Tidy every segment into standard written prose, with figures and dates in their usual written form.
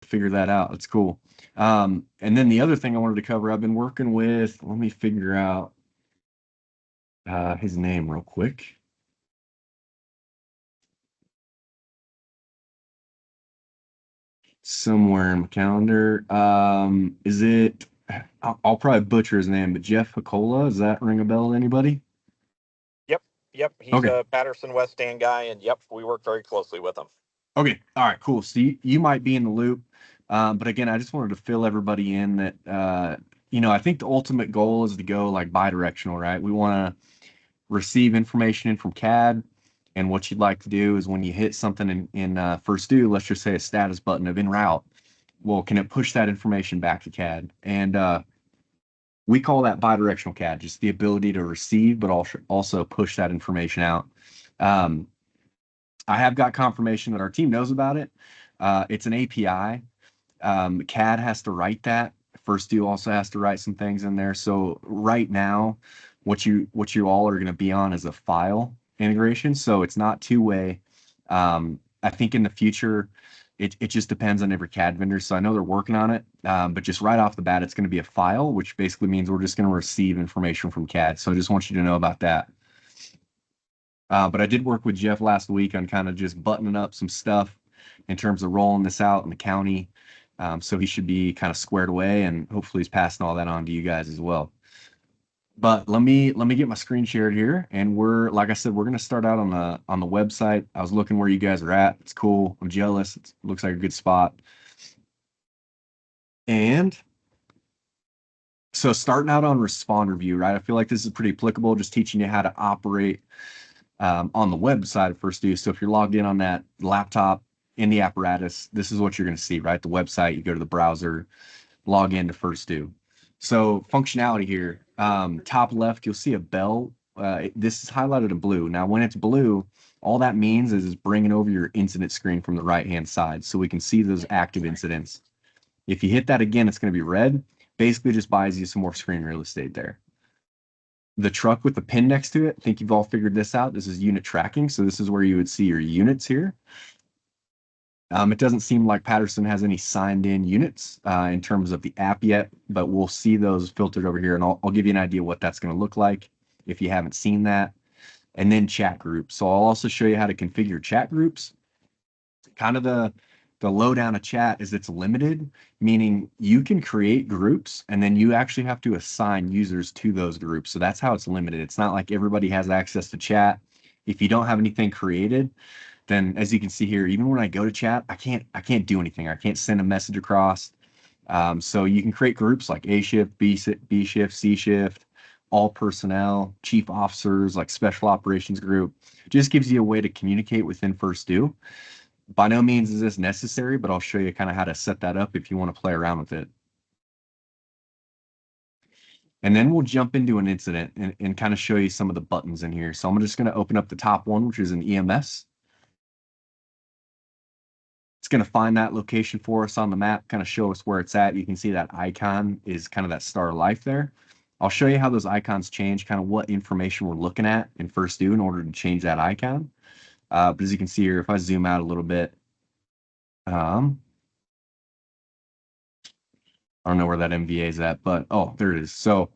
figure that out. That's cool. And then the other thing I wanted to cover, I've been working with, let me figure out his name real quick. Somewhere in my calendar. Is it, I'll probably butcher his name, but Jeff Hakola, does that ring a bell to anybody? Yep, yep. He's Okay. a Patterson West End guy, and yep, we work very closely with him. Okay. All right, cool. So you might be in the loop. But again, I just wanted to fill everybody in that, I think the ultimate goal is to go like bi-directional, right? We want to receive information in from CAD. And what you'd like to do is when you hit something in first due, let's just say a status button of en route, well, can it push that information back to CAD? And we call that bidirectional CAD, just the ability to receive, but also push that information out. Um, I have got confirmation that our team knows about it. It's an API. CAD has to write that. First Due also has to write some things in there. So right now, what you all are going to be on is a file integration. So it's not two-way. I think in the future, it just depends on every CAD vendor. So I know they're working on it, but just right off the bat, it's going to be a file, which basically means we're just going to receive information from CAD. So I just want you to know about that. But I did work with Jeff last week on kind of just buttoning up some stuff in terms of rolling this out in the county. So he should be kind of squared away, and hopefully he's passing all that on to you guys as well. But let me get my screen shared here, and we're like I said, we're gonna start out on the website. I was looking where you guys are at. It's cool. I'm jealous. It looks like a good spot. And so starting out on responder view, right? I feel like this is pretty applicable, just teaching you how to operate on the website of First Due. So if you're logged in on that laptop in the apparatus, this is what you're going to see, right? The website, you go to the browser, log into First Due. So functionality here, top left, you'll see a bell. This is highlighted in blue. Now, when it's blue, all that means is bringing over your incident screen from the right-hand side so we can see those active incidents. If you hit that again, it's going to be red. Basically just buys you some more screen real estate there. The truck with the pin next to it, I think you've all figured this out. This is unit tracking. So this is where you would see your units here. It doesn't seem like Patterson has any signed in units in terms of the app yet, but we'll see those filtered over here, and I'll give you an idea what that's going to look like if you haven't seen that. And then chat groups. So I'll also show you how to configure chat groups. Kind of the lowdown of chat is it's limited, meaning you can create groups and then you actually have to assign users to those groups. So that's how it's limited. It's not like everybody has access to chat. If you don't have anything created, then as you can see here, even when I go to chat, I can't do anything. I can't send a message across. So you can create groups like A shift, B shift, C shift, all personnel, chief officers, like special operations group. Just gives you a way to communicate within First Due. By no means is this necessary, but I'll show you kind of how to set that up if you want to play around with it. And then we'll jump into an incident and kind of show you some of the buttons in here. So I'm just going to open up the top one, which is an EMS. It's going to find that location for us on the map, kind of show us where it's at. You can see that icon is kind of that star of life there. I'll show you how those icons change, kind of what information we're looking at in First Due in order to change that icon. But as you can see here, if I zoom out a little bit, I don't know where that MVA is at, but oh, there it is. So a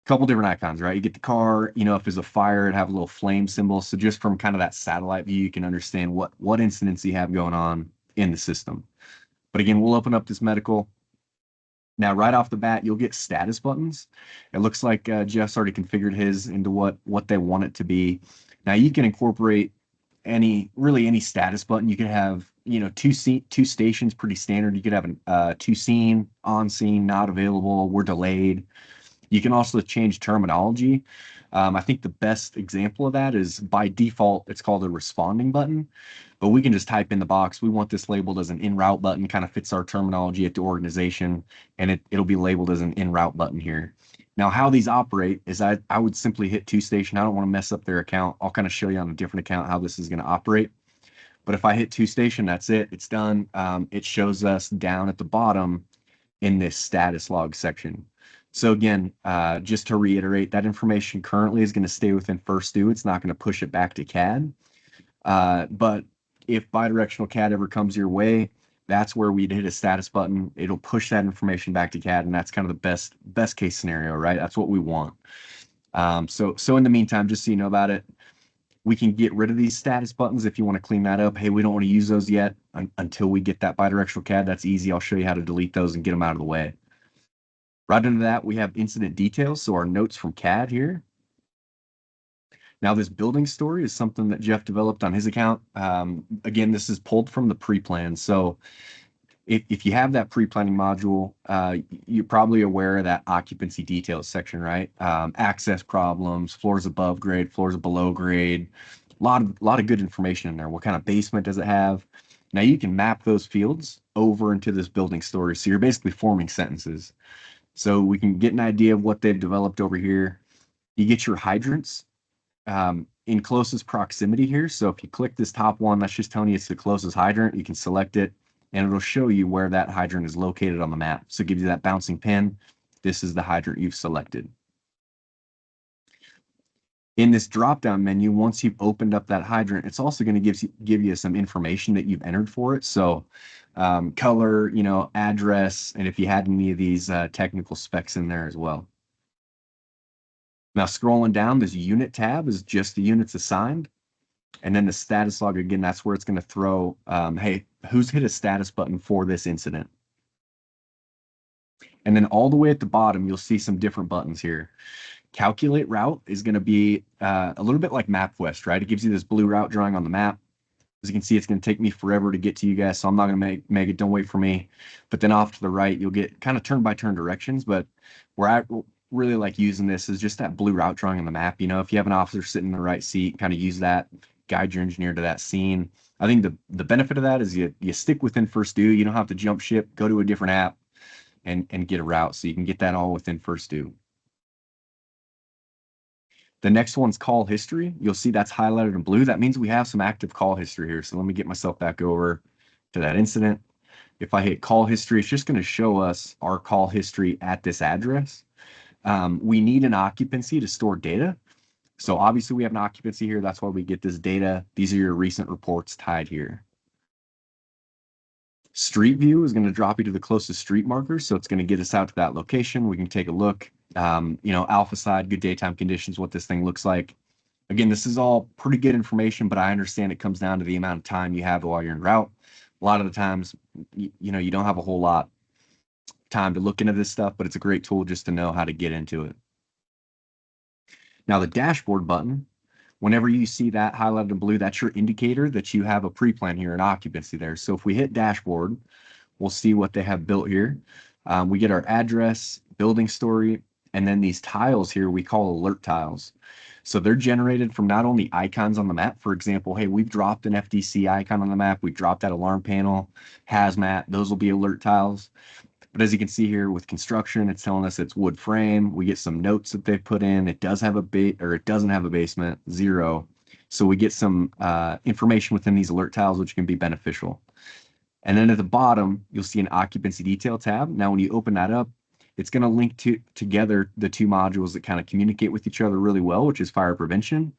couple different icons, right? You get the car, if there's a fire, it have a little flame symbol. So just from kind of that satellite view, you can understand what incidents you have going on in the system. But again, we'll open up this medical. Now, right off the bat, you'll get status buttons. It looks like Jeff's already configured his into what they want it to be. Now, you can incorporate really any status button. You could have, two stations, pretty standard. You could have an two scene, on scene, not available, we're delayed. You can also change terminology. I think the best example of that is by default, it's called a responding button, but we can just type in the box. We want this labeled as an en route button, kind of fits our terminology at the organization, and it'll be labeled as an en route button here. Now, how these operate is I would simply hit two station. I don't want to mess up their account. I'll kind of show you on a different account how this is going to operate. But if I hit two station, that's it. It's done. It shows us down at the bottom in this status log section. So again, just to reiterate, that information currently is going to stay within First Due. It's not going to push it back to CAD. But if bidirectional CAD ever comes your way, that's where we'd hit a status button. It'll push that information back to CAD, and that's kind of the best case scenario, right? That's what we want. So in the meantime, just so you know about it, we can get rid of these status buttons if you want to clean that up. Hey, we don't want to use those yet until we get that bidirectional CAD. That's easy. I'll show you how to delete those and get them out of the way. Right under that, we have incident details, so our notes from CAD here. Now, this building story is something that Jeff developed on his account. Again, this is pulled from the pre-plan. So if you have that pre-planning module, you're probably aware of that occupancy details section, right? Access problems, floors above grade, floors below grade, a lot of good information in there. What kind of basement does it have? Now you can map those fields over into this building story. So you're basically forming sentences. So we can get an idea of what they've developed over here. You get your hydrants in closest proximity here. So if you click this top one, that's just telling you it's the closest hydrant. You can select it and it'll show you where that hydrant is located on the map. So it gives you that bouncing pin. This is the hydrant you've selected. In this drop-down menu, once you've opened up that hydrant, it's also going to give you some information that you've entered for it. So color, address, and if you had any of these technical specs in there as well. Now scrolling down, this unit tab is just the units assigned. And then the status log, again, that's where it's going to throw, hey, who's hit a status button for this incident? And then all the way at the bottom, you'll see some different buttons here. Calculate route is going to be a little bit like MapQuest, right? It gives you this blue route drawing on the map. As you can see, it's going to take me forever to get to you guys, so I'm not going to make it. Don't wait for me. But then off to the right, you'll get kind of turn-by-turn directions. But where I really like using this is just that blue route drawing on the map. If you have an officer sitting in the right seat, kind of use that, guide your engineer to that scene. I think the benefit of that is you stick within First Do. You don't have to jump ship, go to a different app, and get a route. So you can get that all within First Do. The next one's call history. You'll see that's highlighted in blue. That means we have some active call history here. So let me get myself back over to that incident. If I hit call history, it's just going to show us our call history at this address. We need an occupancy to store data. So obviously we have an occupancy here. That's why we get this data. These are your recent reports tied here. Street view is going to drop you to the closest street marker. So it's going to get us out to that location. We can take a look. Alpha side, good daytime conditions, what this thing looks like. Again, this is all pretty good information, but I understand it comes down to the amount of time you have while you're en route. A lot of the times, you don't have a whole lot time to look into this stuff, but it's a great tool just to know how to get into it. Now the dashboard button, whenever you see that highlighted in blue, that's your indicator that you have a pre-plan here, an occupancy there. So if we hit dashboard, we'll see what they have built here. We get our address, building story, and then these tiles here we call alert tiles. So they're generated from not only icons on the map. For example, hey, we've dropped an FDC icon on the map. We dropped that alarm panel, hazmat. Those will be alert tiles. But as you can see here with construction, it's telling us it's wood frame. We get some notes that they've put in. It does have it doesn't have a basement, 0. So we get some information within these alert tiles, which can be beneficial. And then at the bottom, you'll see an occupancy detail tab. Now, when you open that up, it's going to link together the two modules that kind of communicate with each other really well, which is fire prevention.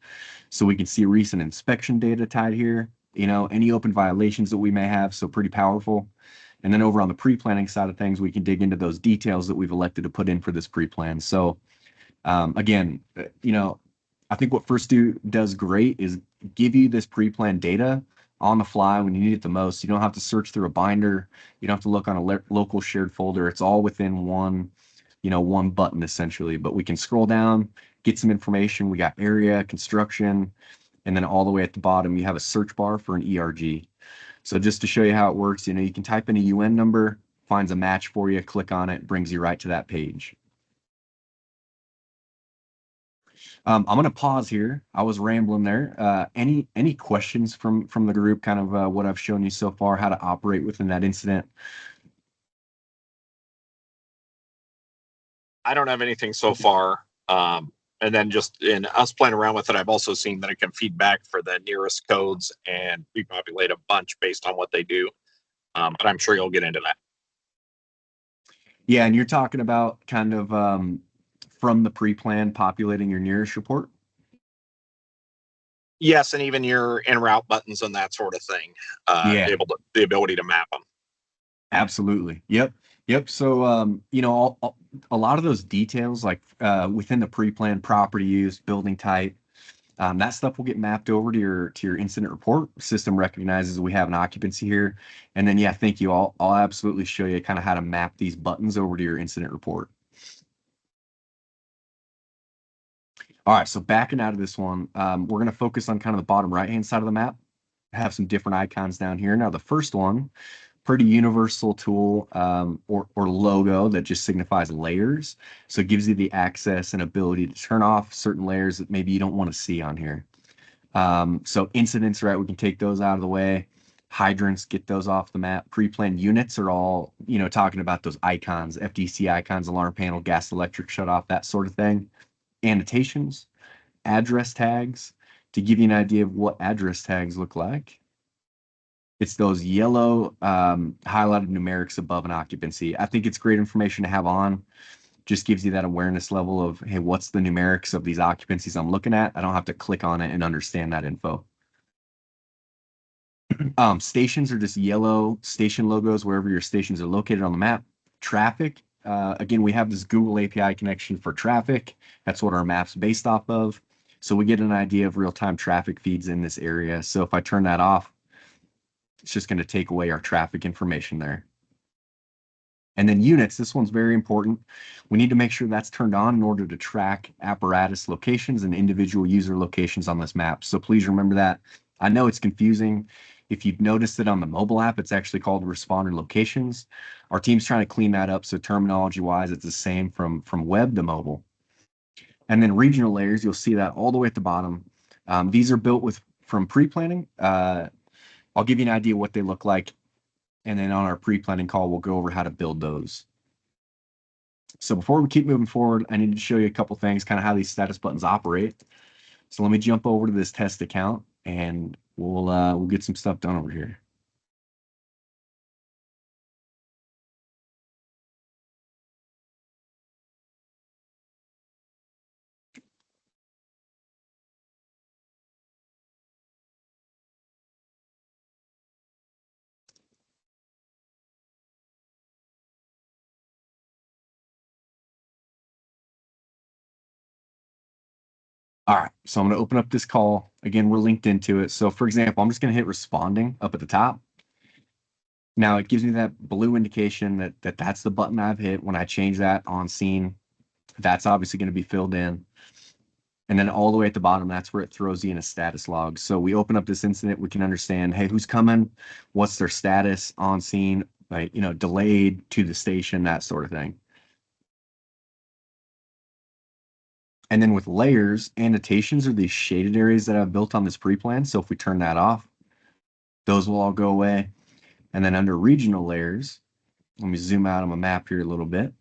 So we can see recent inspection data tied here, any open violations that we may have. So pretty powerful. And then over on the pre-planning side of things, we can dig into those details that we've elected to put in for this pre-plan. So again, I think what First Do does great is give you this pre-plan data on the fly when you need it the most. You don't have to search through a binder. You don't have to look on a local shared folder. It's all within one button essentially. But we can scroll down, get some information. We got area, construction, and then all the way at the bottom, you have a search bar for an ERG. So just to show you how it works, you can type in a UN number, finds a match for you, click on it, brings you right to that page. I'm going to pause here. I was rambling there. Any questions from the group, kind of what I've shown you so far, how to operate within that incident? I don't have anything so far. And then just in us playing around with it, I've also seen that it can feed back for the nearest codes and repopulate a bunch based on what they do. But I'm sure you'll get into that. Yeah, and you're talking about kind of from the pre-plan populating your nearest report? Yes, and even your en route buttons and that sort of thing. Yeah. The ability to map them. Absolutely. Yep. Yep. So, a lot of those details, like within the pre-planned property use, building type, that stuff will get mapped over to your incident report. System recognizes we have an occupancy here, and then yeah, thank you. I'll absolutely show you kind of how to map these buttons over to your incident report. All right. So backing out of this one, we're going to focus on kind of the bottom right-hand side of the map. Have some different icons down here. Now, the first one, pretty universal tool, or logo that just signifies layers. So it gives you the access and ability to turn off certain layers that maybe you don't want to see on here. So incidents, right? We can take those out of the way. Hydrants, get those off the map. Pre-planned units are all, talking about those icons, FDC icons, alarm panel, gas, electric shut off, that sort of thing. Annotations, address tags, to give you an idea of what address tags look like. It's those yellow highlighted numerics above an occupancy. I think it's great information to have on. Just gives you that awareness level of, hey, what's the numerics of these occupancies I'm looking at? I don't have to click on it and understand that info. Stations are just yellow station logos wherever your stations are located on the map. Traffic, again, we have this Google API connection for traffic. That's what our map's based off of. So we get an idea of real-time traffic feeds in this area. So if I turn that off, it's just going to take away our traffic information there. And then units, this one's very important. We need to make sure that's turned on in order to track apparatus locations and individual user locations on this map. So please remember that. I know it's confusing. If you've noticed it on the mobile app, it's actually called responder locations. Our team's trying to clean that up, so terminology wise, it's the same from web to mobile. And then regional layers, you'll see that all the way at the bottom. These are built from pre-planning. I'll give you an idea what they look like. And then on our pre-planning call, we'll go over how to build those. So before we keep moving forward, I need to show you a couple things, kind of how these status buttons operate. So let me jump over to this test account and we'll get some stuff done over here. All right, so I'm going to open up this call. Again, we're linked into it. So for example, I'm just going to hit responding up at the top. Now it gives me that blue indication that that's the button I've hit. When I change that on scene, that's obviously going to be filled in. And then all the way at the bottom, that's where it throws you in a status log. So we open up this incident, we can understand, hey, who's coming? What's their status on scene? Like, delayed to the station, that sort of thing. And then with layers, annotations are these shaded areas that I've built on this pre-plan. So if we turn that off, those will all go away. And then under regional layers, let me zoom out on my map here a little bit.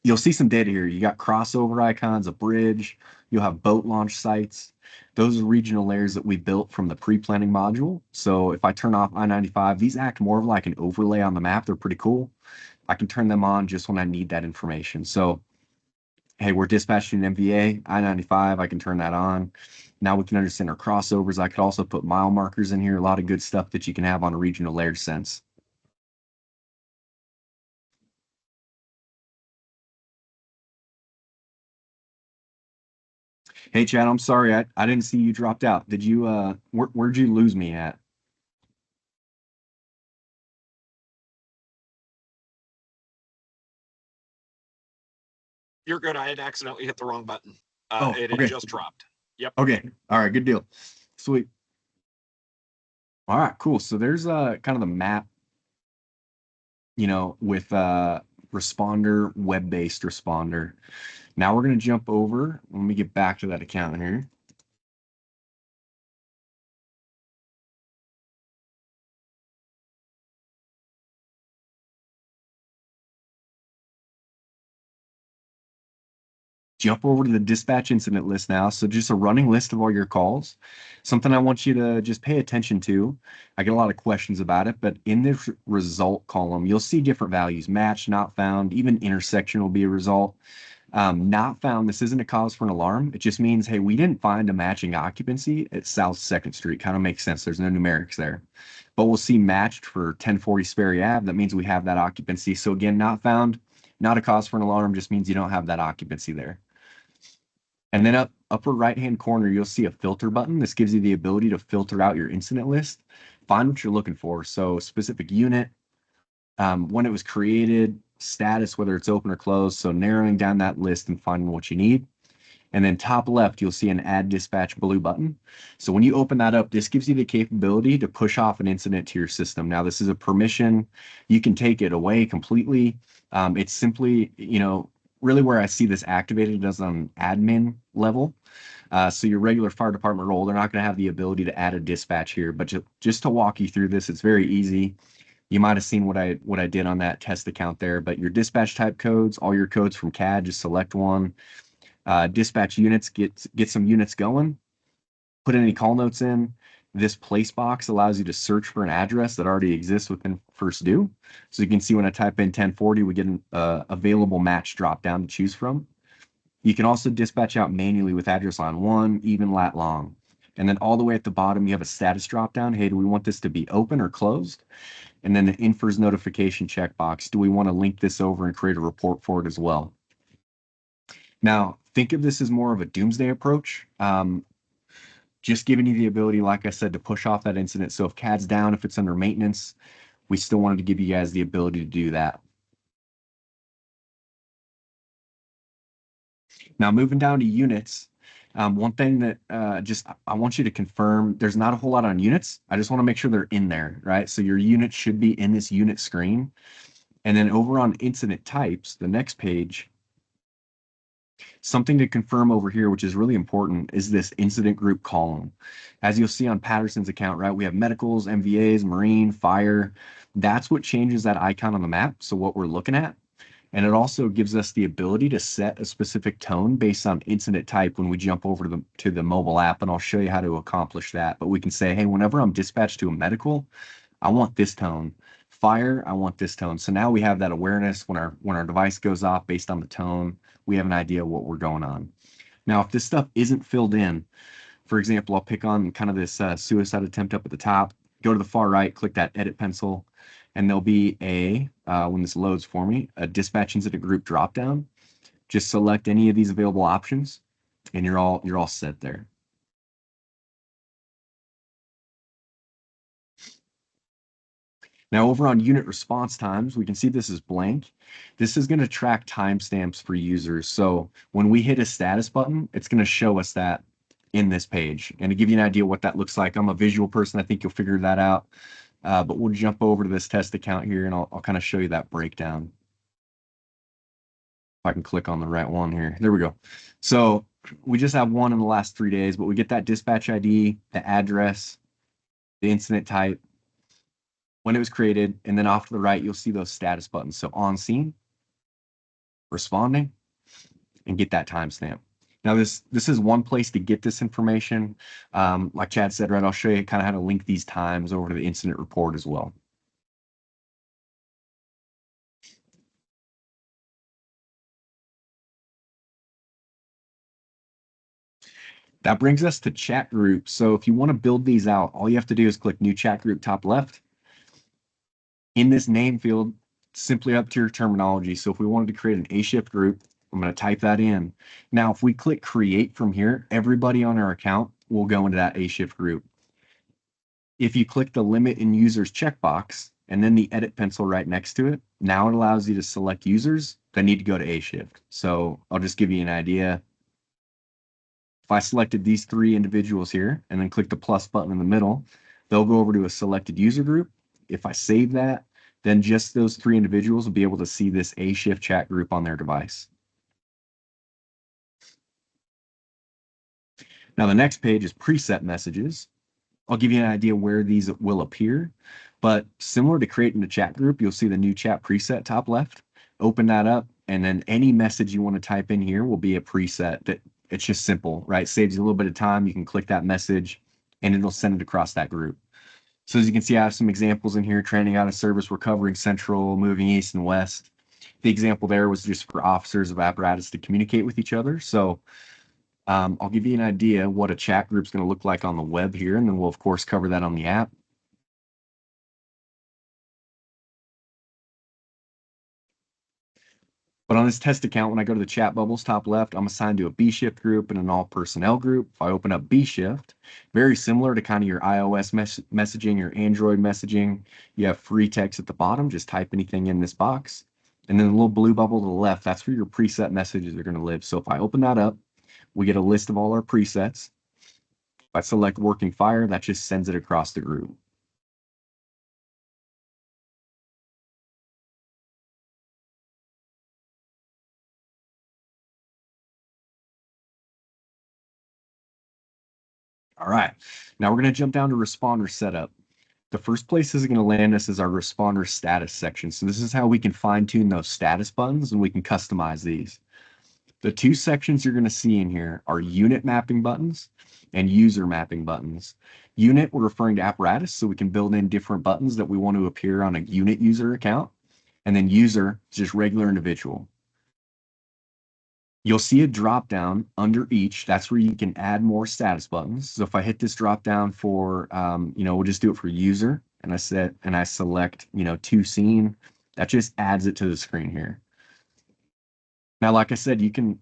You'll see some data here. You got crossover icons, a bridge. You'll have boat launch sites. Those are regional layers that we built from the pre-planning module. So if I turn off I-95, these act more of like an overlay on the map. They're pretty cool. I can turn them on just when I need that information. So, hey, we're dispatching an MVA, I-95, I can turn that on. Now we can understand our crossovers. I could also put mile markers in here. A lot of good stuff that you can have on a regional layer sense. Hey, Chad, I'm sorry. I didn't see you dropped out. Did you, where'd you lose me at? You're good. I had accidentally hit the wrong button. Oh, It okay. had just dropped. Yep. Okay. All right. Good deal. Sweet. All right. Cool. So there's kind of the map, with responder, web-based responder. Now we're going to jump over. Let me get back to that account here. Jump over to the dispatch incident list now. So just a running list of all your calls. Something I want you to just pay attention to. I get a lot of questions about it, but in this result column, you'll see different values: match, not found, even intersection will be a result. Not found, this isn't a cause for an alarm. It just means, hey, we didn't find a matching occupancy at South 2nd Street. Kind of makes sense. There's no numerics there. But we'll see matched for 1040 Sperry Ave. That means we have that occupancy. So again, not found, not a cause for an alarm, just means you don't have that occupancy there. And then upper right-hand corner, you'll see a filter button. This gives you the ability to filter out your incident list, find what you're looking for. So specific unit, when it was created, status, whether it's open or closed. So narrowing down that list and finding what you need. And then top left, you'll see an add dispatch blue button. So when you open that up, this gives you the capability to push off an incident to your system. Now, this is a permission. You can take it away completely. It's simply, really where I see this activated is on admin level. So your regular fire department role, they're not going to have the ability to add a dispatch here. But just to walk you through this, it's very easy. You might have seen what I did on that test account there, but your dispatch type codes, all your codes from CAD, just select one. Dispatch units, get some units going, put any call notes in. This place box allows you to search for an address that already exists within first due. So you can see when I type in 1040, we get an available match drop down to choose from. You can also dispatch out manually with address line 1, even lat long. And then all the way at the bottom, you have a status drop down. Hey, do we want this to be open or closed? And then the infers notification checkbox. Do we want to link this over and create a report for it as well? Now, think of this as more of a doomsday approach. Just giving you the ability, like I said, to push off that incident. So if CAD's down, if it's under maintenance, we still wanted to give you guys the ability to do that. Now, moving down to units, one thing that I want you to confirm, there's not a whole lot on units. I just want to make sure they're in there, right? So your unit should be in this unit screen. And then over on incident types, the next page, something to confirm over here, which is really important, is this incident group column. As you'll see on Patterson's account, right, we have medicals, MVAs, marine, fire. That's what changes that icon on the map. So what we're looking at. And it also gives us the ability to set a specific tone based on incident type when we jump over to the mobile app. And I'll show you how to accomplish that. But we can say, hey, whenever I'm dispatched to a medical, I want this tone. Fire, I want this tone. So now we have that awareness when our device goes off based on the tone. We have an idea what we're going on. Now, if this stuff isn't filled in, for example, I'll pick on kind of this suicide attempt up at the top, go to the far right, click that edit pencil, and there'll be when this loads for me, a dispatch incident group dropdown. Just select any of these available options, and you're all set there. Now over on unit response times, we can see this is blank. This is going to track timestamps for users. So when we hit a status button, it's going to show us that in this page. And to give you an idea what that looks like, I'm a visual person. I think you'll figure that out. But we'll jump over to this test account here and I'll kind of show you that breakdown. If I can click on the right one here. There we go. So we just have one in the last 3 days, but we get that dispatch ID, the address, the incident type, when it was created, and then off to the right, you'll see those status buttons. So on scene, responding, and get that timestamp. Now this is one place to get this information. Like Chad said, right, I'll show you kind of how to link these times over to the incident report as well. That brings us to chat groups. So if you want to build these out, all you have to do is click new chat group top left. In this name field, simply up to your terminology. So if we wanted to create an A shift group, I'm going to type that in. Now, if we click create from here, everybody on our account will go into that A shift group. If you click the limit in users checkbox and then the edit pencil right next to it, now it allows you to select users that need to go to A shift. So I'll just give you an idea. If I selected these 3 individuals here and then click the plus button in the middle, they'll go over to a selected user group. If I save that, then just those 3 individuals will be able to see this A shift chat group on their device. Now the next page is preset messages. I'll give you an idea where these will appear, but similar to creating a chat group, you'll see the new chat preset top left. Open that up, and then any message you want to type in here will be a preset. That it's just simple, right? Saves you a little bit of time. You can click that message, and it'll send it across that group. So as you can see, I have some examples in here: training out of service, recovering central, moving east and west. The example there was just for officers of apparatus to communicate with each other. So I'll give you an idea what a chat group is going to look like on the web here, and then we'll of course cover that on the app. But on this test account, when I go to the chat bubbles top left, I'm assigned to a B shift group and an all personnel group. If I open up B shift, very similar to kind of your iOS messaging, your Android messaging, you have free text at the bottom. Just type anything in this box. And then the little blue bubble to the left, that's where your preset messages are going to live. So if I open that up, we get a list of all our presets. If I select working fire, that just sends it across the group. All right, now we're going to jump down to responder setup. The first place this is going to land us is our responder status section. So this is how we can fine tune those status buttons and we can customize these. The two sections you're going to see in here are unit mapping buttons and user mapping buttons. Unit, we're referring to apparatus, so we can build in different buttons that we want to appear on a unit user account. And then user is just regular individual. You'll see a drop down under each. That's where you can add more status buttons. So if I hit this drop down for, we'll just do it for user, and I select, to scene, that just adds it to the screen here. Now, like I said, you can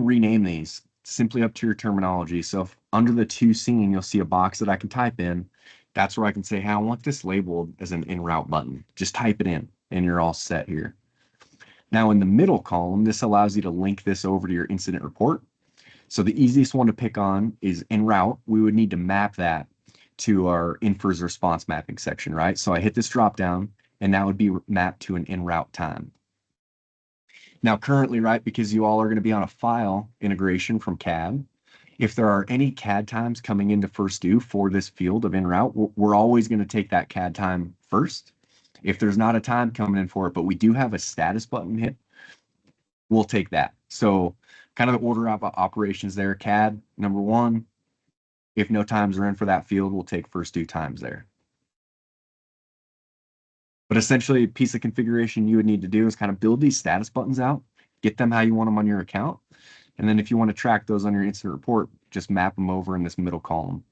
rename these simply up to your terminology. So if under the to scene, you'll see a box that I can type in. That's where I can say, hey, I want this labeled as an en route button. Just type it in, and you're all set here. Now in the middle column, this allows you to link this over to your incident report. So the easiest one to pick on is en route. We would need to map that to our infers response mapping section, right? So I hit this drop down, and that would be mapped to an en route time. Now currently, right, because you all are going to be on a file integration from CAD, if there are any CAD times coming into first due for this field of en route, we're always going to take that CAD time first. If there's not a time coming in for it, but we do have a status button hit, we'll take that. So kind of the order of operations there, CAD, number one, if no times are in for that field, we'll take first due times there. But essentially, a piece of configuration you would need to do is kind of build these status buttons out, get them how you want them on your account. And then if you want to track those on your incident report, just map them over in this middle column.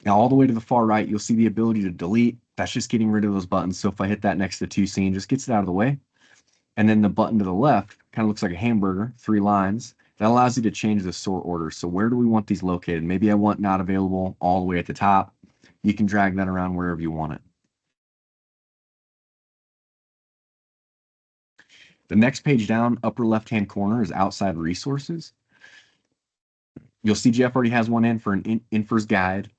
Now, all the way to the far right, you'll see the ability to delete. That's just getting rid of those buttons. So if I hit that next to to scene, just gets it out of the way. And then the button to the left kind of looks like a hamburger, 3 lines. That allows you to change the sort order. So where do we want these located? Maybe I want not available all the way at the top. You can drag that around wherever you want it. The next page down, upper left-hand corner, is outside resources. You'll see Jeff already has one in for an infers guide.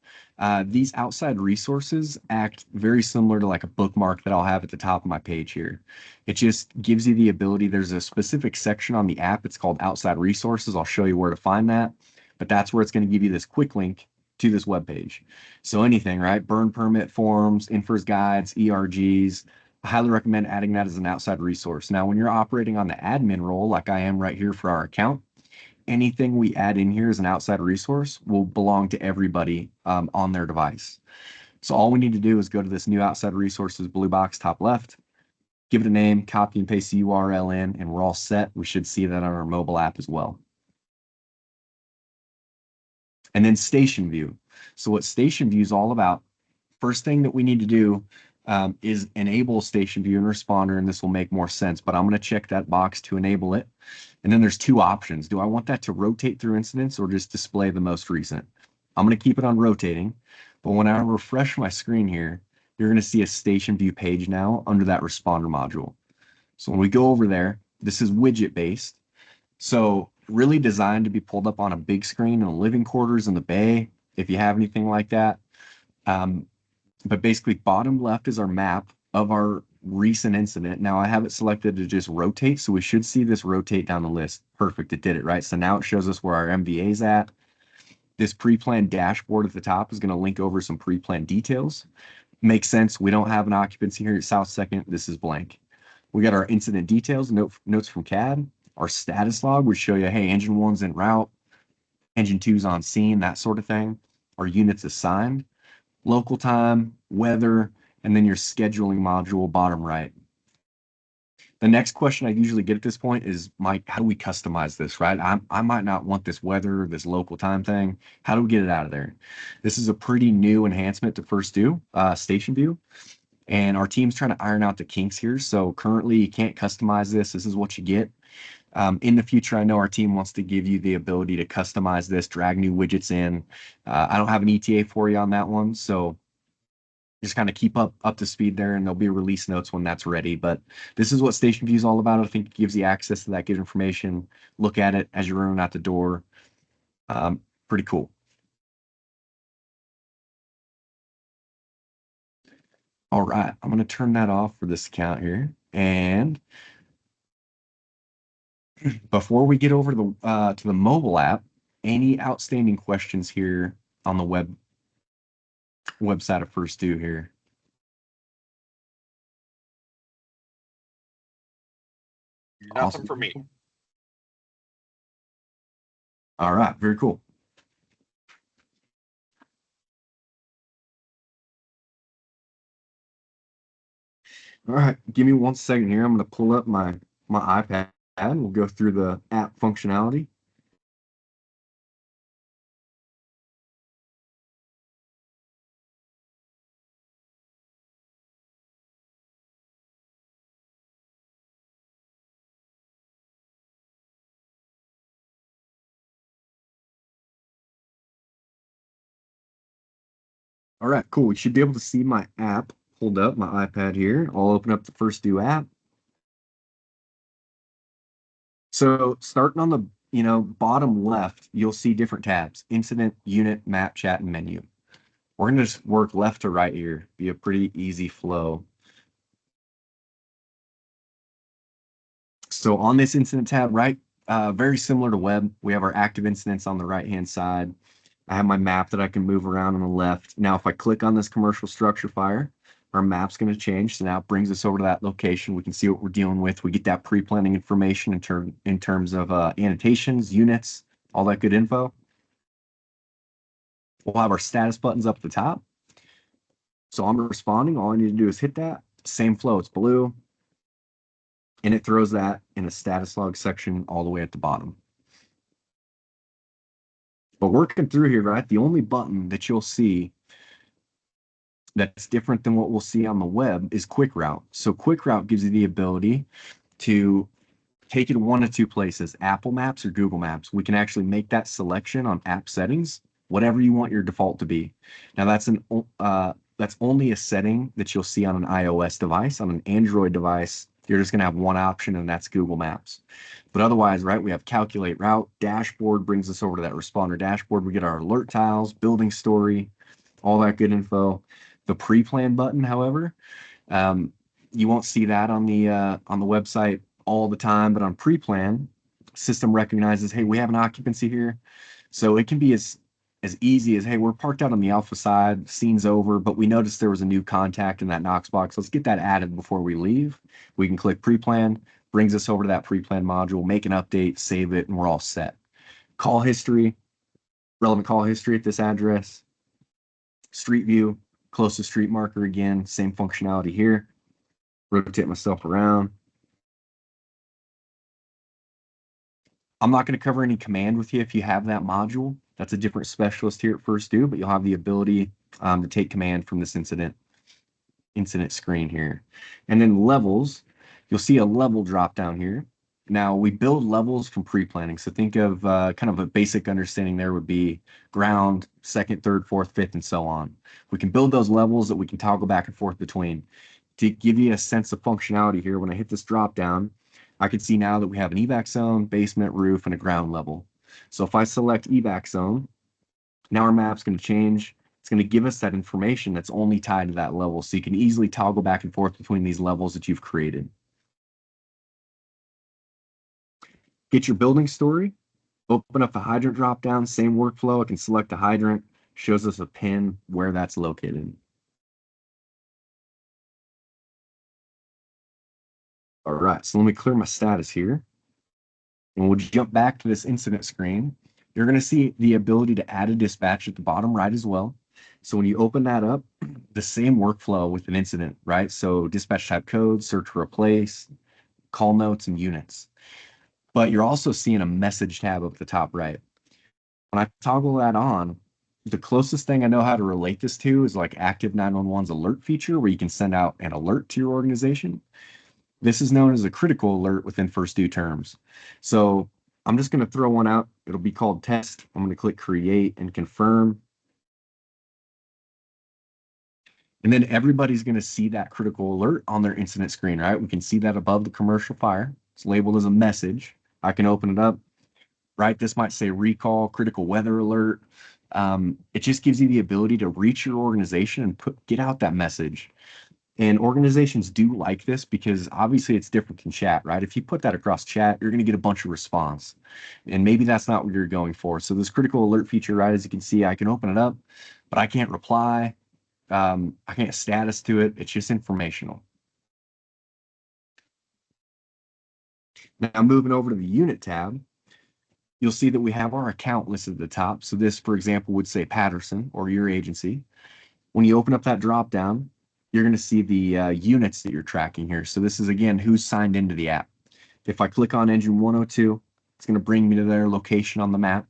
These outside resources act very similar to like a bookmark that I'll have at the top of my page here. It just gives you the ability. There's a specific section on the app. It's called outside resources. I'll show you where to find that, but that's where it's going to give you this quick link to this web page. So anything, right? Burn permit forms, infers guides, ERGs. I highly recommend adding that as an outside resource. Now, when you're operating on the admin role, like I am right here for our account, anything we add in here as an outside resource will belong to everybody on their device. So all we need to do is go to this new outside resources blue box top left, give it a name, copy and paste the URL in, and we're all set. We should see that on our mobile app as well. And then station view. So what station view is all about, first thing that we need to do is enable station view and responder, and this will make more sense, but I'm going to check that box to enable it. And then there's 2 options. Do I want that to rotate through incidents or just display the most recent? I'm going to keep it on rotating, but when I refresh my screen here, you're going to see a station view page now under that responder module. So when we go over there, this is widget based. So really designed to be pulled up on a big screen in the living quarters in the bay, if you have anything like that. But basically bottom left is our map of our recent incident. Now I have it selected to just rotate. So we should see this rotate down the list. Perfect. It did it, right? So now it shows us where our MVA is at. This pre-planned dashboard at the top is going to link over some pre-planned details. Makes sense. We don't have an occupancy here at South 2nd. This is blank. We got our incident details, notes from CAD, our status log, which show you, hey, engine 1's en route, engine 2's on scene, that sort of thing. Our units assigned, local time, weather, and then your scheduling module bottom right. The next question I usually get at this point is, Mike, how do we customize this, right? I might not want this weather, this local time thing. How do we get it out of there? This is a pretty new enhancement to First Do, Station View, and our team's trying to iron out the kinks here. So currently, you can't customize this. This is what you get. In the future, I know our team wants to give you the ability to customize this, drag new widgets in. I don't have an ETA for you on that one, so just kind of keep up to speed there, and there'll be release notes when that's ready. But this is what Station View is all about. I think it gives you access to that good information. Look at it as you're running out the door. Pretty cool. All right, I'm going to turn that off for this account here. And before we get over to the mobile app, any outstanding questions here on the website of First Do here? Nothing Awesome. for me. All right, very cool. All right, give me 1 second here. I'm going to pull up my iPad. We'll go through the app functionality. All right, cool. You should be able to see my app pulled up, my iPad here. I'll open up the First Do app. So starting on the bottom left, you'll see different tabs: incident, unit, map, chat, and menu. We're gonna just work left to right here. Be a pretty easy flow. So on this incident tab, right, very similar to web, we have our active incidents on the right-hand side. I have my map that I can move around on the left. Now, if I click on this commercial structure fire, our map's going to change. So now it brings us over to that location. We can see what we're dealing with. We get that pre-planning information in terms of annotations, units, all that good info. We'll have our status buttons up at the top. So I'm responding. All I need to do is hit that. Same flow. It's blue. And it throws that in a status log section all the way at the bottom. But working through here, right, the only button that you'll see that's different than what we'll see on the web is Quick Route. So Quick Route gives you the ability to take it one of two places: Apple Maps or Google Maps. We can actually make that selection on app settings, whatever you want your default to be. Now that's only a setting that you'll see on an iOS device. On an Android device, you're just going to have one option, and that's Google Maps. But otherwise, right, we have calculate route. Dashboard brings us over to that responder dashboard. We get our alert tiles, building story, all that good info. The pre-plan button, however, you won't see that on the website all the time, but on pre-plan, system recognizes, hey, we have an occupancy here. So it can be as easy as, hey, we're parked out on the alpha side, scene's over, but we noticed there was a new contact in that Knox box. Let's get that added before we leave. We can click pre-plan, brings us over to that pre-plan module, make an update, save it, and we're all set. Call history, relevant call history at this address. Street view, closest street marker again, same functionality here. Rotate myself around. I'm not going to cover any command with you if you have that module. That's a different specialist here at First Do, but you'll have the ability to take command from this incident screen here. And then levels, you'll see a level drop down here. Now we build levels from pre-planning. So think of kind of a basic understanding there would be ground, second, third, fourth, fifth, and so on. We can build those levels that we can toggle back and forth between. To give you a sense of functionality here, when I hit this drop down, I can see now that we have an evac zone, basement, roof, and a ground level. So if I select evac zone, now our map's going to change. It's going to give us that information that's only tied to that level. So you can easily toggle back and forth between these levels that you've created. Get your building story, open up the hydrant drop down, same workflow. I can select the hydrant, shows us a pin where that's located. All right, so let me clear my status here. And we'll jump back to this incident screen. You're going to see the ability to add a dispatch at the bottom right as well. So when you open that up, the same workflow with an incident, right? So dispatch type code, search for a place, call notes, and units. But you're also seeing a message tab up at the top right. When I toggle that on, the closest thing I know how to relate this to is like Active 911's alert feature, where you can send out an alert to your organization. This is known as a critical alert within first due terms. So I'm just going to throw one out. It'll be called test. I'm going to click create and confirm. And then everybody's going to see that critical alert on their incident screen, right? We can see that above the commercial fire. It's labeled as a message. I can open it up, right? This might say recall, critical weather alert. It just gives you the ability to reach your organization and get out that message. And organizations do like this because obviously it's different than chat, right? If you put that across chat, you're going to get a bunch of response. And maybe that's not what you're going for. So this critical alert feature, right, as you can see, I can open it up, but I can't reply. I can't status to it. It's just informational. Now moving over to the unit tab, you'll see that we have our account listed at the top. So this, for example, would say Patterson or your agency. When you open up that drop down, you're going to see the units that you're tracking here. So this is, again, who's signed into the app. If I click on engine 102, it's going to bring me to their location on the map.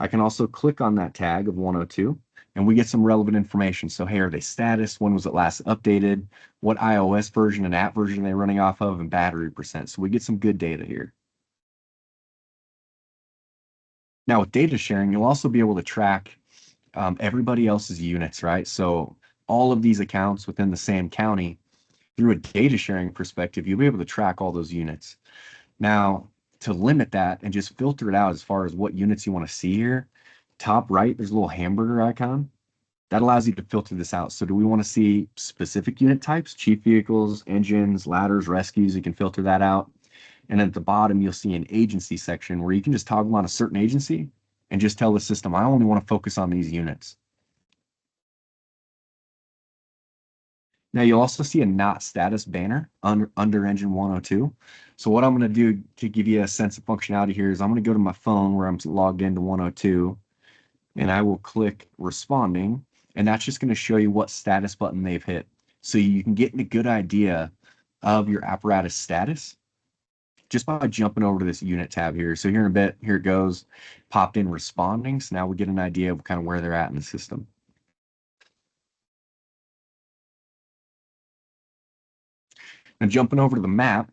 I can also click on that tag of 102, and we get some relevant information. So, hey, are they status? When was it last updated? What iOS version and app version are they running off of? And battery percent. So we get some good data here. Now, with data sharing, you'll also be able to track everybody else's units, right? So all of these accounts within the same county, through a data sharing perspective, you'll be able to track all those units. Now, to limit that and just filter it out as far as what units you want to see here, top right, there's a little hamburger icon. That allows you to filter this out. So do we want to see specific unit types, chief vehicles, engines, ladders, rescues? You can filter that out. And at the bottom, you'll see an agency section where you can just toggle on a certain agency and just tell the system, I only want to focus on these units. Now you'll also see a not status banner under engine 102. So what I'm going to do to give you a sense of functionality here is I'm going to go to my phone where I'm logged into 102, and I will click responding, and that's just going to show you what status button they've hit. So you can get a good idea of your apparatus status just by jumping over to this unit tab here. So here in a bit, here it goes, popped in responding. So now we get an idea of kind of where they're at in the system. Now jumping over to the map,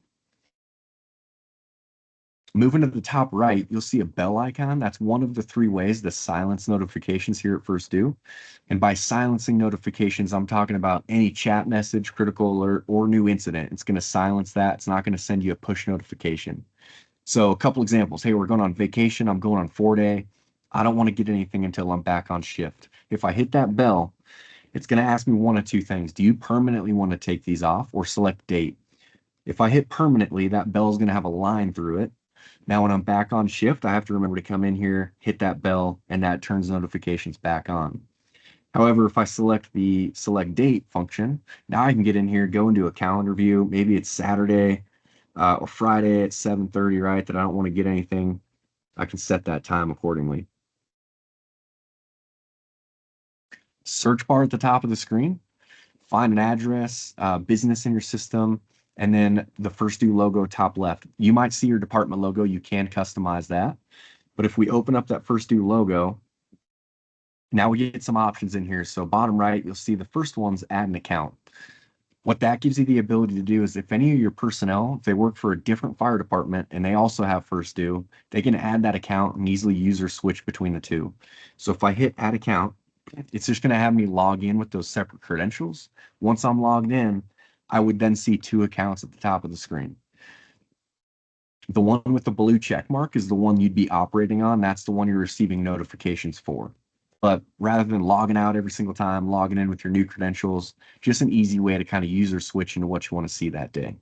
moving to the top right, you'll see a bell icon. That's one of the three ways to silence notifications here at First Due. And by silencing notifications, I'm talking about any chat message, critical alert, or new incident. It's going to silence that. It's not going to send you a push notification. So a couple examples. Hey, we're going on vacation. I'm going on 4-day. I don't want to get anything until I'm back on shift. If I hit that bell, it's going to ask me one of two things. Do you permanently want to take these off, or select date? If I hit permanently, that bell is going to have a line through it. Now, when I'm back on shift, I have to remember to come in here, hit that bell, and that turns notifications back on. However, if I select the select date function, now I can get in here, go into a calendar view. Maybe it's Saturday or Friday at 7:30, right? That I don't want to get anything. I can set that time accordingly. Search bar at the top of the screen, find an address, business in your system, and then the First Due logo top left. You might see your department logo. You can customize that. But if we open up that First Due logo, now we get some options in here. So bottom right, you'll see the first one's add an account. What that gives you the ability to do is if any of your personnel, if they work for a different fire department and they also have First Due, they can add that account and easily use or switch between the two. So if I hit add account, it's just going to have me log in with those separate credentials. Once I'm logged in, I would then see two accounts at the top of the screen. The one with the blue check mark is the one you'd be operating on. That's the one you're receiving notifications for. But rather than logging out every single time, logging in with your new credentials, just an easy way to kind of user switch into what you want to see that day.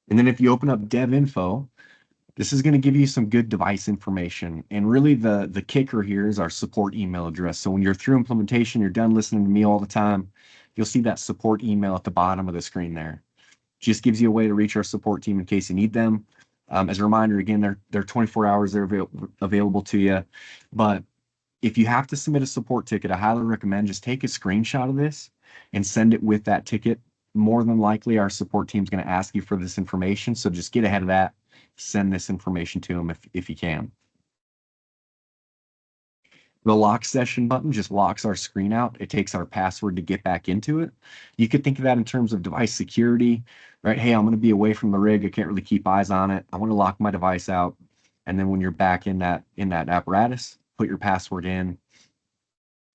And then if you open up dev info, this is going to give you some good device information. And really the kicker here is our support email address. So when you're through implementation, you're done listening to me all the time, you'll see that support email at the bottom of the screen there. Just gives you a way to reach our support team in case you need them. As a reminder, again, they're 24 hours, they're available to you. But if you have to submit a support ticket, I highly recommend just take a screenshot of this and send it with that ticket more than likely our support team is going to ask you for this information. So just get ahead of that. Send this information to them if you can. The lock session button just locks our screen out. It takes our password to get back into it. You could think of that in terms of device security, right? Hey, I'm going to be away from the rig. I can't really keep eyes on it. I want to lock my device out. And then when you're back in that apparatus, put your password in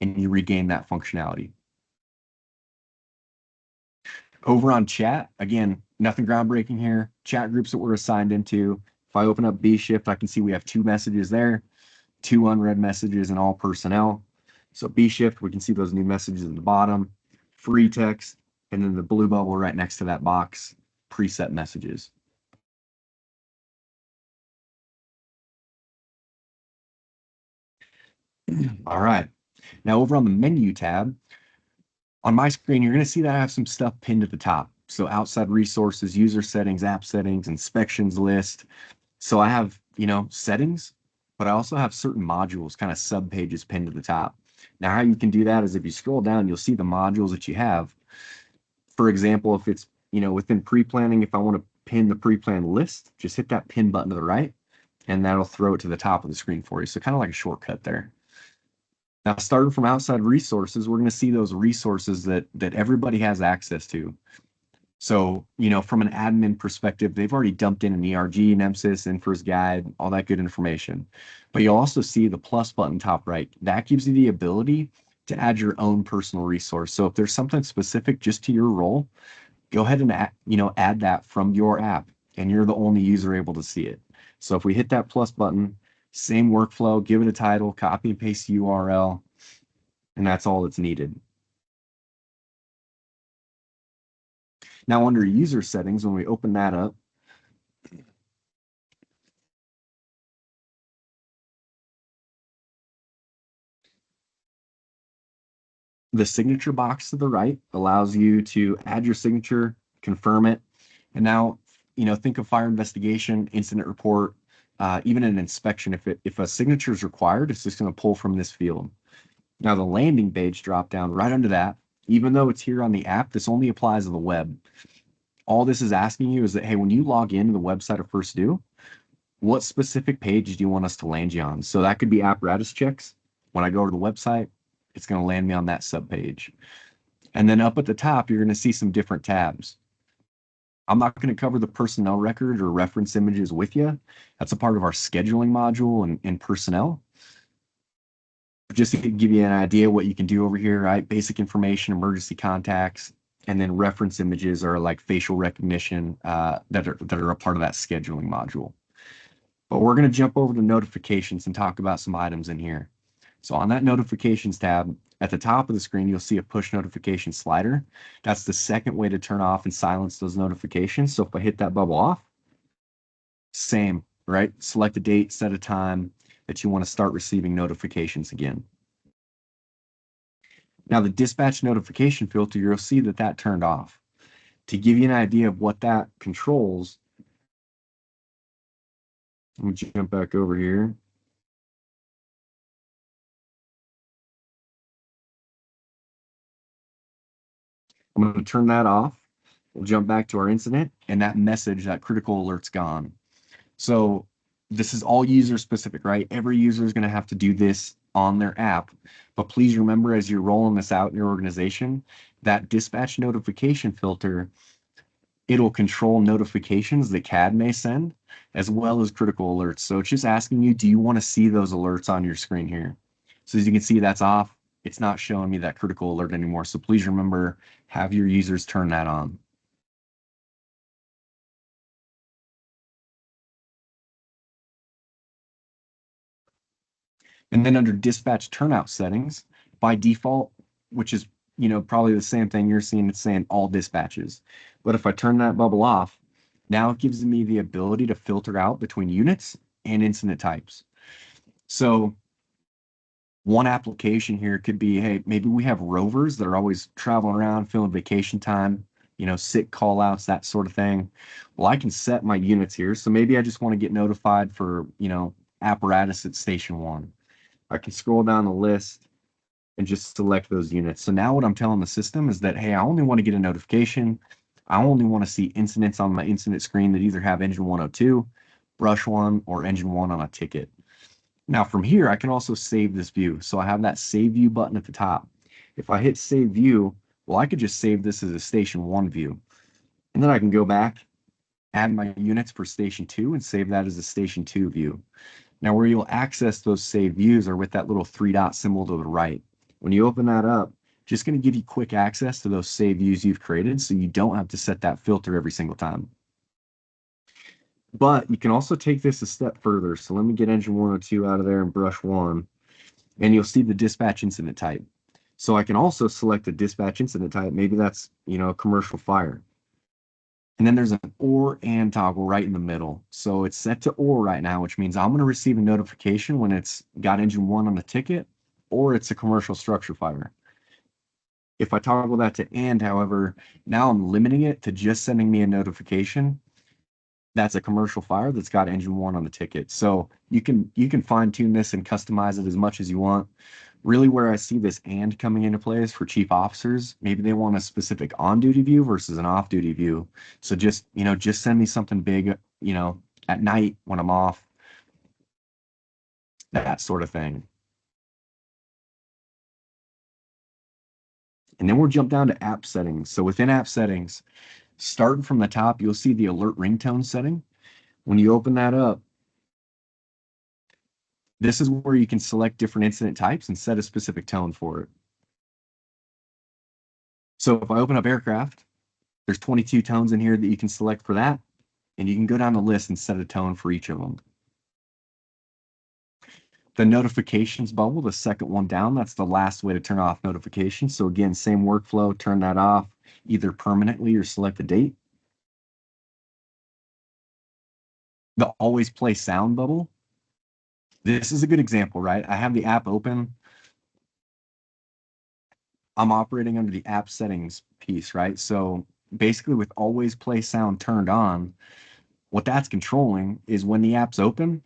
and you regain that functionality. Over on chat, again, nothing groundbreaking here. Chat groups that we're assigned into. If I open up B Shift, I can see we have 2 messages there, 2 unread messages and all personnel. So B Shift, we can see those new messages at the bottom, free text, and then the blue bubble right next to that box, preset messages. All right. Now over on the menu tab, on my screen, you're going to see that I have some stuff pinned at the top. So outside resources, user settings, app settings, inspections list. So I have, settings, but I also have certain modules, kind of sub pages pinned to the top. Now, how you can do that is if you scroll down, you'll see the modules that you have. For example, if it's, within pre-planning, if I want to pin the pre-planned list, just hit that pin button to the right, and that'll throw it to the top of the screen for you. So kind of like a shortcut there. Now, starting from outside resources, we're going to see those resources that everybody has access to. So, from an admin perspective, they've already dumped in an ERG, Nemesis, Infers Guide, all that good information. But you'll also see the plus button top right. That gives you the ability to add your own personal resource. So if there's something specific just to your role, go ahead and add that from your app, and you're the only user able to see it. So if we hit that plus button, same workflow, give it a title, copy and paste the URL, and that's all that's needed. Now under user settings, when we open that up, the signature box to the right allows you to add your signature, confirm it. And now, think of fire investigation, incident report, even an inspection. If a signature is required, it's just going to pull from this field. Now the landing page drop down right under that, even though it's here on the app, this only applies to the web. All this is asking you is that, hey, when you log into the website of First Do, what specific page do you want us to land you on? So that could be apparatus checks. When I go to the website, it's going to land me on that subpage. And then up at the top, you're going to see some different tabs. I'm not going to cover the personnel record or reference images with you. That's a part of our scheduling module and personnel. Just to give you an idea what you can do over here, right? Basic information, emergency contacts, and then reference images are like facial recognition that are a part of that scheduling module. But we're going to jump over to notifications and talk about some items in here. So on that notifications tab, at the top of the screen, you'll see a push notification slider. That's the second way to turn off and silence those notifications. So if I hit that bubble off, same, right? Select a date, set a time that you want to start receiving notifications again. Now the dispatch notification filter, you'll see that turned off. To give you an idea of what that controls, let me jump back over here. I'm going to turn that off. We'll jump back to our incident, and that message, that critical alert's gone. So this is all user specific, right? Every user is going to have to do this on their app. But please remember, as you're rolling this out in your organization, that dispatch notification filter, it'll control notifications that CAD may send, as well as critical alerts. So it's just asking you, do you want to see those alerts on your screen here? So as you can see, that's off. It's not showing me that critical alert anymore. So please remember, have your users turn that on. And then under dispatch turnout settings, by default, which is, probably the same thing you're seeing, it's saying all dispatches. But if I turn that bubble off, now it gives me the ability to filter out between units and incident types. So one application here could be, hey, maybe we have rovers that are always traveling around, filling vacation time, sick call outs, that sort of thing. Well, I can set my units here. So maybe I just want to get notified for, apparatus at station 1. I can scroll down the list and just select those units. So now what I'm telling the system is that, hey, I only want to get a notification. I only want to see incidents on my incident screen that either have engine 102, brush one, or engine one on a ticket. Now from here, I can also save this view. So I have that save view button at the top. If I hit save view, well, I could just save this as a station one view. And then I can go back, add my units for station two and save that as a station two view. Now where you'll access those saved views are with that little three dot symbol to the right. When you open that up, just going to give you quick access to those saved views you've created so you don't have to set that filter every single time. But you can also take this a step further. So let me get engine 102 out of there and brush one, and you'll see the dispatch incident type. So I can also select a dispatch incident type. Maybe that's, a commercial fire. And then there's an or and toggle right in the middle. So it's set to or right now, which means I'm going to receive a notification when it's got engine one on the ticket or it's a commercial structure fire. If I toggle that to and, however, now I'm limiting it to just sending me a notification that's a commercial fire that's got engine one on the ticket. So you can fine tune this and customize it as much as you want. Really where I see this and coming into play is for chief officers. Maybe they want a specific on-duty view versus an off-duty view. So just send me something big, at night when I'm off, that sort of thing. And then we'll jump down to app settings. So within app settings, starting from the top, you'll see the alert ringtone setting. When you open that up, this is where you can select different incident types and set a specific tone for it. So if I open up aircraft, there's 22 tones in here that you can select for that, and you can go down the list and set a tone for each of them. The notifications bubble, the second one down, that's the last way to turn off notifications. So again, same workflow, turn that off either permanently or select a date. The always play sound bubble. This is a good example, right? I have the app open. I'm operating under the app settings piece, right? So basically with always play sound turned on, what that's controlling is when the app's open,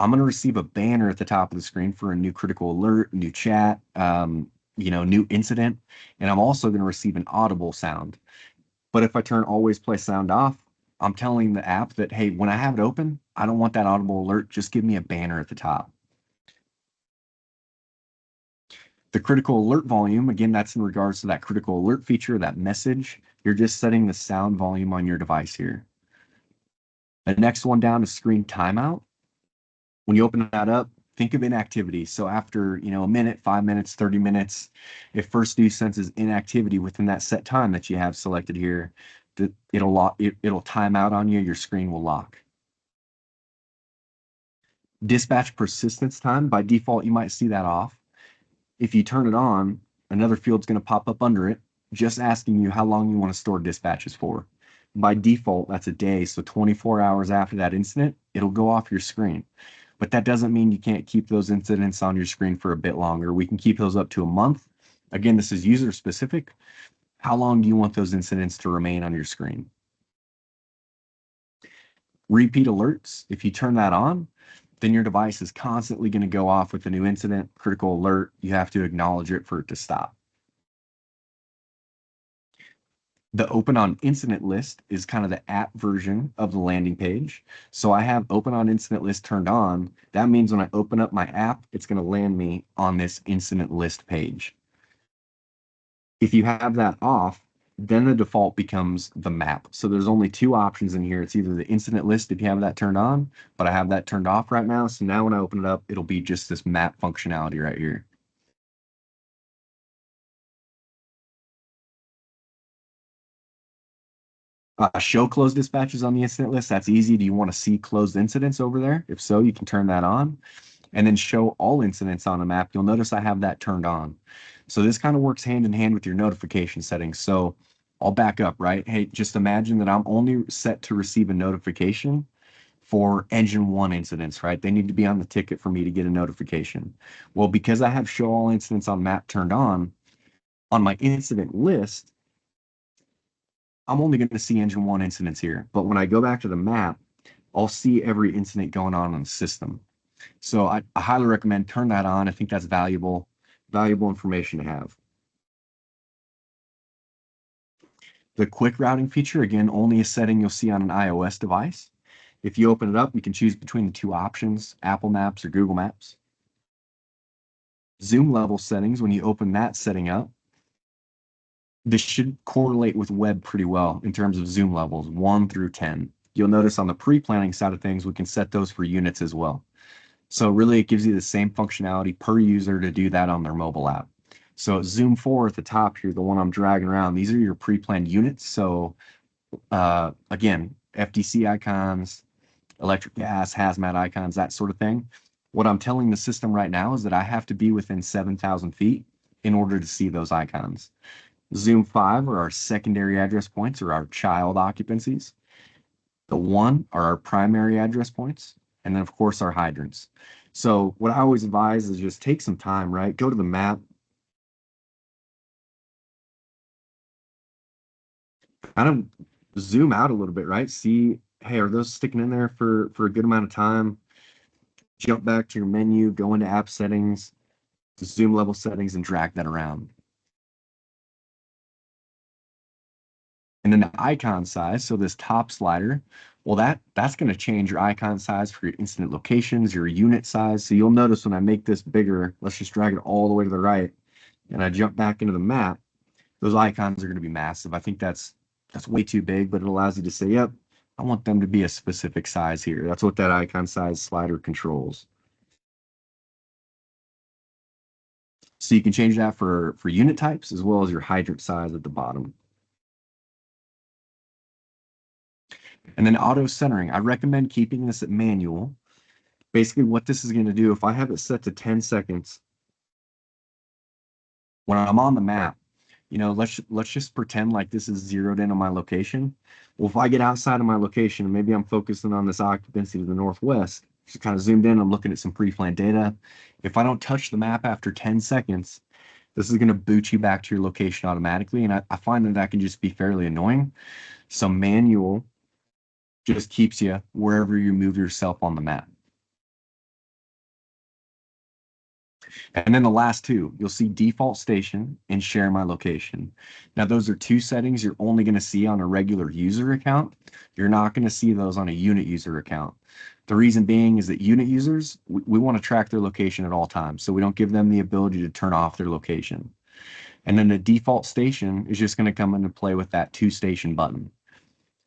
I'm going to receive a banner at the top of the screen for a new critical alert, new chat, new incident. And I'm also going to receive an audible sound. But if I turn always play sound off, I'm telling the app that, hey, when I have it open, I don't want that audible alert. Just give me a banner at the top. The critical alert volume, again, that's in regards to that critical alert feature, that message. You're just setting the sound volume on your device here. The next one down is screen timeout. When you open that up, think of inactivity. So after, a minute, 5 minutes, 30 minutes, if first due senses inactivity within that set time that you have selected here, it'll time out on you, your screen will lock. Dispatch persistence time, by default, you might see that off. If you turn it on, another field's going to pop up under it, just asking you how long you want to store dispatches for. By default, that's a day, so 24 hours after that incident, it'll go off your screen. But that doesn't mean you can't keep those incidents on your screen for a bit longer. We can keep those up to a month. Again, this is user specific. How long do you want those incidents to remain on your screen? Repeat alerts, if you turn that on, then your device is constantly going to go off with a new incident, critical alert. You have to acknowledge it for it to stop. The open on incident list is kind of the app version of the landing page. So I have open on incident list turned on. That means when I open up my app, it's going to land me on this incident list page. If you have that off, then the default becomes the map. So there's only two options in here. It's either the incident list if you have that turned on, but I have that turned off right now. So now when I open it up, it'll be just this map functionality right here. Show closed dispatches on the incident list. That's easy. Do you want to see closed incidents over there? If so, you can turn that on. And then show all incidents on a map. You'll notice I have that turned on. So this kind of works hand in hand with your notification settings. So I'll back up, right? Hey, just imagine that I'm only set to receive a notification for engine one incidents, right? They need to be on the ticket for me to get a notification. Well, because I have show all incidents on map turned on my incident list, I'm only going to see engine one incidents here. But when I go back to the map, I'll see every incident going on in the system. So I highly recommend turn that on. I think that's valuable. valuable information to have. The quick routing feature, again, only a setting you'll see on an iOS device. If you open it up, you can choose between the two options, Apple Maps or Google Maps. Zoom level settings, when you open that setting up, this should correlate with web pretty well in terms of zoom levels, 1 through 10. You'll notice on the pre-planning side of things, we can set those for units as well. So really it gives you the same functionality per user to do that on their mobile app. So Zoom 4 at the top here, the one I'm dragging around, these are your pre-planned units. So again, FDC icons, electric gas, hazmat icons, that sort of thing. What I'm telling the system right now is that I have to be within 7,000 feet in order to see those icons. Zoom 5 are our secondary address points or our child occupancies. The 1 are our primary address points. And then, of course, our hydrants. So what I always advise is just take some time, right? Go to the map. Kind of zoom out a little bit, right? See, hey, are those sticking in there for a good amount of time? Jump back to your menu, go into app settings, zoom level settings, and drag that around. And then the icon size, so this top slider, well, that's going to change your icon size for your incident locations, your unit size. So you'll notice when I make this bigger, let's just drag it all the way to the right, and I jump back into the map, those icons are going to be massive. I think that's way too big, but it allows you to say, yep, I want them to be a specific size here. That's what that icon size slider controls. So you can change that for unit types as well as your hydrant size at the bottom. And then auto centering, I recommend keeping this at manual. Basically what this is going to do, if I have it set to 10 seconds, when I'm on the map, you know, let's just pretend like this is zeroed in on my location. Well, if I get outside of my location and maybe I'm focusing on this occupancy to the northwest, just kind of zoomed in, I'm looking at some pre-planned data. If I don't touch the map after 10 seconds, this is going to boot you back to your location automatically. And I find that can just be fairly annoying. So manual just keeps you wherever you move yourself on the map. And then the last two, you'll see default station and share my location. Now, those are two settings you're only going to see on a regular user account. You're not going to see those on a unit user account. The reason being is that unit users, we want to track their location at all times. So we don't give them the ability to turn off their location. And then the default station is just going to come into play with that two station button.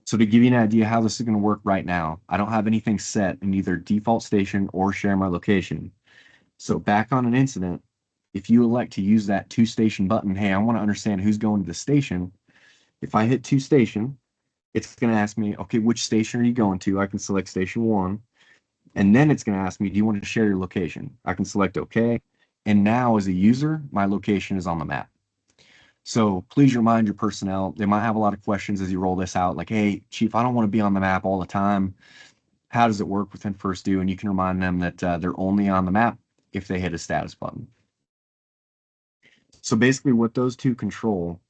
So to give you an idea how this is going to work right now, I don't have anything set in either default station or share my location. So back on an incident, if you elect to use that two station button, hey, I want to understand who's going to the station. If I hit two station, it's going to ask me, okay, which station are you going to? I can select station 1. And then it's going to ask me, do you want to share your location? I can select okay. And now as a user, my location is on the map. So please remind your personnel, they might have a lot of questions as you roll this out, like, hey, chief, I don't want to be on the map all the time. How does it work within First Do? And you can remind them that they're only on the map if they hit a status button. So basically what those two control,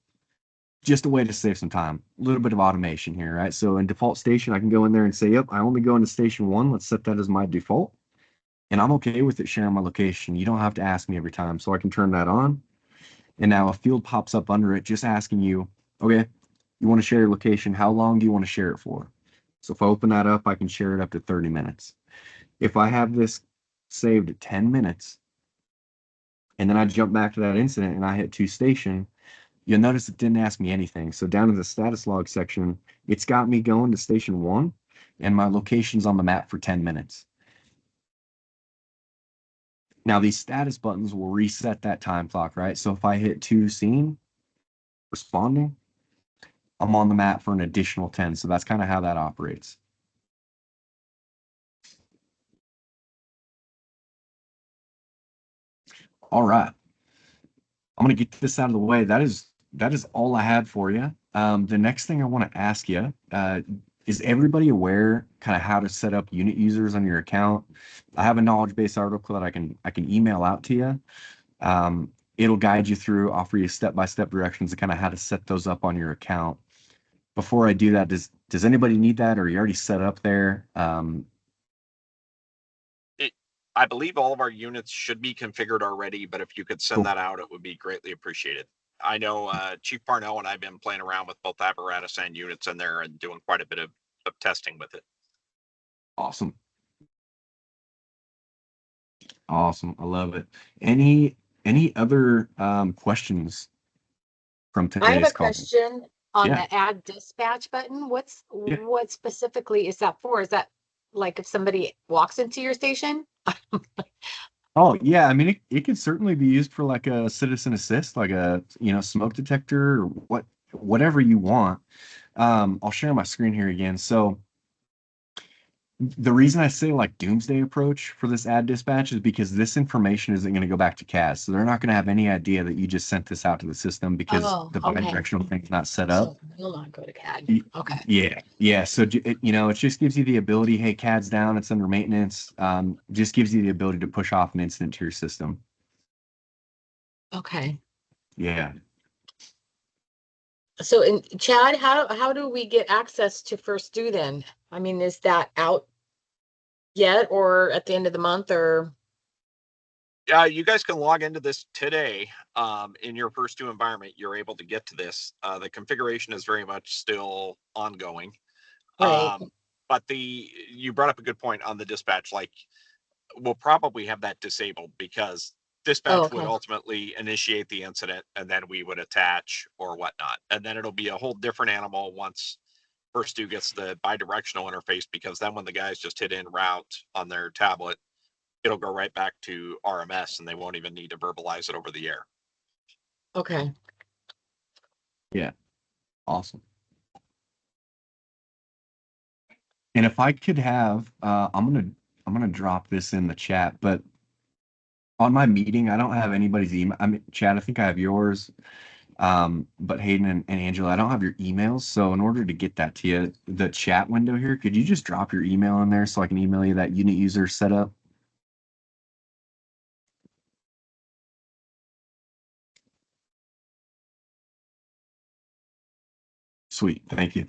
just a way to save some time, a little bit of automation here, right? So in default station, I can go in there and say, yep, I only go into station 1. Let's set that as my default. And I'm okay with it sharing my location. You don't have to ask me every time. So I can turn that on. And now a field pops up under it, just asking you, okay, you want to share your location. How long do you want to share it for? So if I open that up, I can share it up to 30 minutes. If I have this saved at 10 minutes, and then I jump back to that incident and I hit two station, you'll notice it didn't ask me anything. So down in the status log section, it's got me going to station 1 and my location's on the map for 10 minutes. Now these status buttons will reset that time clock, right? So if I hit two seen, responding, I'm on the map for an additional 10. So that's kind of how that operates. All right. I'm going to get this out of the way. That is all I had for you. The next thing I want to ask you, is everybody aware kind of how to set up unit users on your account? I have a knowledge base article that I can email out to you. It'll guide you through, offer you step-by-step directions of kind of how to set those up on your account. Before I do that, does anybody need that, or are you already set up there? I believe all of our units should be configured already, but if you could send Cool. that out, it would be greatly appreciated. I know Chief Parnell and I've been playing around with both apparatus and units in there and doing quite a bit of testing with it. Awesome. Awesome. I love it. Any other questions from I have today's a call? question on Yeah. the add dispatch button. Yeah. What specifically is that for? Is that like if somebody walks into your station? Oh yeah, I mean it could certainly be used for like a citizen assist, like a smoke detector or whatever you want. I'll share my screen here again. So the reason I say like doomsday approach for this ad dispatch is because this information isn't going to go back to CAS. So they're not going to have any idea that you just sent this out to the system because Oh, the okay. bidirectional thing's not set up. So it will not go to CAD. Y- Okay. Yeah, yeah. So it just gives you the ability, hey, CAD's down, it's under maintenance. Just gives you the ability to push off an incident to your system. Okay. Yeah. So in Chad, how do we get access to First Due then? I mean, is that out yet or at the end of the month or? Yeah, you guys can log into this today. In your First Due environment, you're able to get to this. The configuration is very much still ongoing. Right. But you brought up a good point on the dispatch. Like, we'll probably have that disabled because dispatch Oh, would okay. ultimately initiate the incident and then we would attach or whatnot. And then it'll be a whole different animal once First Due gets the bidirectional interface, because then when the guys just hit en route on their tablet, it'll go right back to RMS and they won't even need to verbalize it over the air. Okay. Yeah. Awesome. And if I could have, I'm gonna drop this in the chat, but on my meeting, I don't have anybody's email. I mean, Chad, I think I have yours. But Hayden and Angela, I don't have your emails. So in order to get that to you, the chat window here, could you just drop your email in there so I can email you that unit user setup? Sweet. Thank you.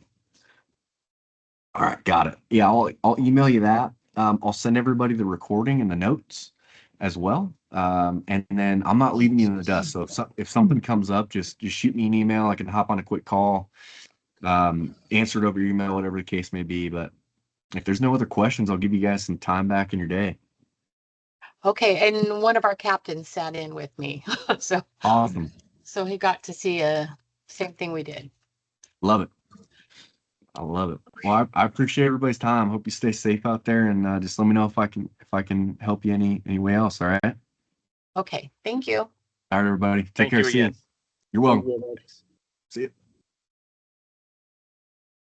All right, got it. Yeah, I'll email you that. I'll send everybody the recording and the notes as well. And then I'm not leaving you in the dust. So if something comes up, just shoot me an email. I can hop on a quick call, answer it over email, whatever the case may be. But if there's no other questions, I'll give you guys some time back in your day. Okay. And one of our captains sat in with me. So Awesome. so he got to see same thing we did. Love it. I love it. Well, I appreciate everybody's time. Hope you stay safe out there, and just let me know if I can help you any way else. All right. Okay. Thank you. All right, everybody. Take Thank care. you See you. again. You're welcome. See you.